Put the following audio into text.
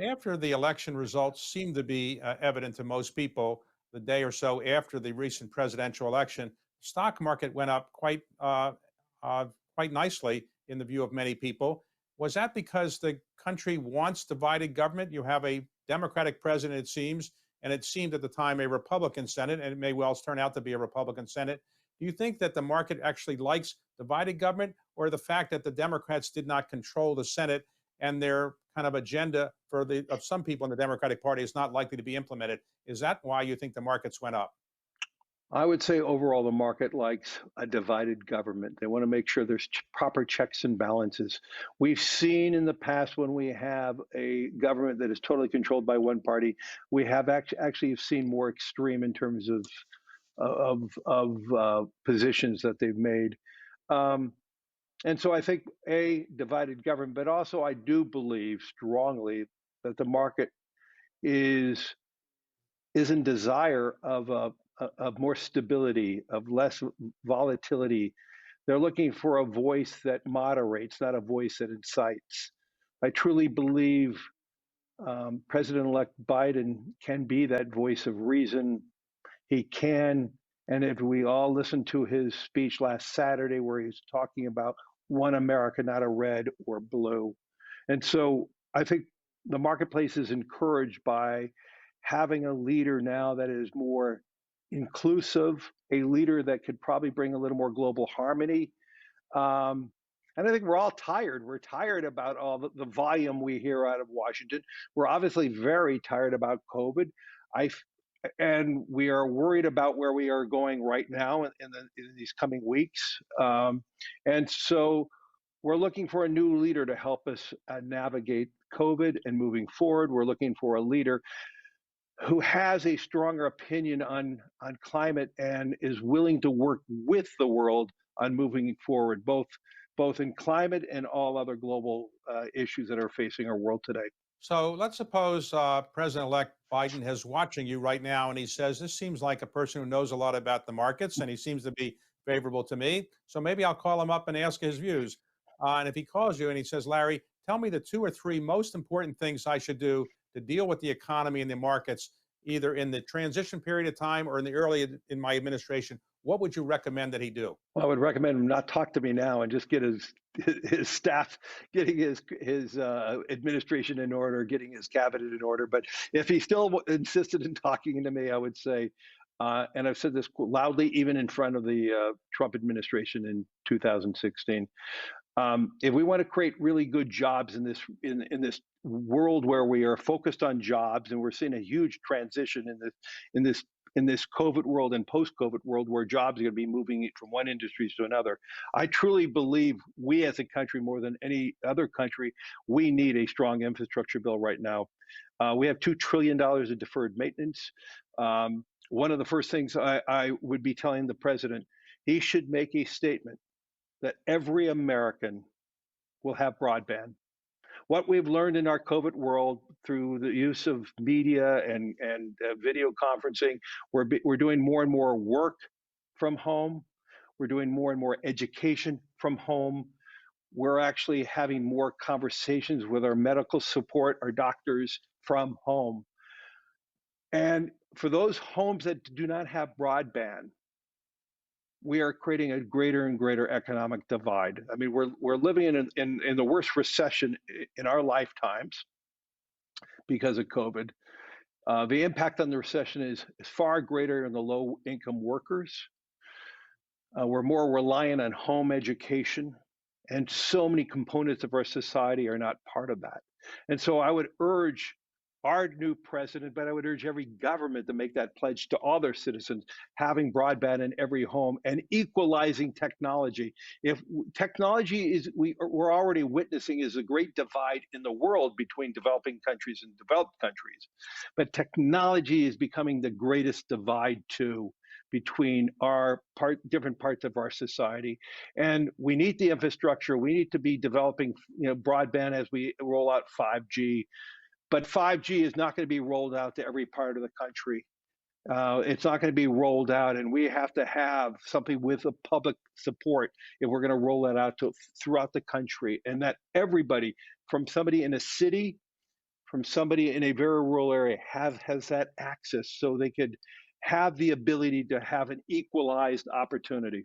After the election results seemed to be evident to most people, the day or so after the recent presidential election, the stock market went up quite nicely in the view of many people. Was that because the country wants divided government? You have a Democratic president, it seems, and it seemed at the time a Republican Senate, and it may well turn out to be a Republican Senate. Do you think that the market actually likes divided government, or the fact that the Democrats did not control the Senate and their kind of agenda of some people in the Democratic Party is not likely to be implemented? Is that why you think the markets went up? I would say overall the market likes a divided government. They want to make sure there's proper checks and balances. We've seen in the past when we have a government that is totally controlled by one party, we have actually seen more extreme in terms of positions that they've made. And so I think a divided government, but also I do believe strongly that the market is in desire of more stability, of less volatility. They're looking for a voice that moderates, not a voice that incites. I truly believe President-elect Biden can be that voice of reason. He can, and if we all listen to his speech last Saturday where he's talking about one America, not a red or blue. And so I think the marketplace is encouraged by having a leader now that is more inclusive, a leader that could probably bring a little more global harmony. And I think we're all tired. We're tired about all the volume we hear out of Washington. We're obviously very tired about COVID. And we are worried about where we are going right now in these coming weeks. And so we're looking for a new leader to help us navigate COVID and moving forward. We're looking for a leader who has a stronger opinion on climate and is willing to work with the world on moving forward, both in climate and all other global issues that are facing our world today. So let's suppose President-elect Biden is watching you right now and he says, this seems like a person who knows a lot about the markets and he seems to be favorable to me. So maybe I'll call him up and ask his views. And if he calls you and he says, Larry, tell me the 2 or 3 most important things I should do to deal with the economy and the markets, either in the transition period of time or in my administration, what would you recommend that he do? Well, I would recommend him not talk to me now and just get his staff, getting his administration in order, getting his cabinet in order. But if he still insisted in talking to me, I would say, and I've said this loudly, even in front of the Trump administration in 2016, if we want to create really good jobs in this world where we are focused on jobs, and we're seeing a huge transition in this COVID world and post-COVID world where jobs are going to be moving from one industry to another. I truly believe we as a country, more than any other country, we need a strong infrastructure bill right now. We have $2 trillion of deferred maintenance. One of the first things I would be telling the president, he should make a statement that every American will have broadband. What we've learned in our COVID world through the use of media and video conferencing, we're doing more and more work from home. We're doing more and more education from home. We're actually having more conversations with our medical support, our doctors from home. And for those homes that do not have broadband, we are creating a greater and greater economic divide. I mean, we're living in the worst recession in our lifetimes because of COVID. The impact on the recession is far greater in the low-income workers. We're more reliant on home education, and so many components of our society are not part of that. And so I would urge our new president, but I would urge every government to make that pledge to all their citizens, having broadband in every home and equalizing technology. If technology is, we're already witnessing is a great divide in the world between developing countries and developed countries. But technology is becoming the greatest divide too between our different parts of our society. And we need the infrastructure. We need to be developing broadband as we roll out 5G. But 5G is not going to be rolled out to every part of the country. It's not going to be rolled out, and we have to have something with a public support if we're going to roll that out throughout the country, and that everybody, from somebody in a city, from somebody in a very rural area has that access so they could have the ability to have an equalized opportunity.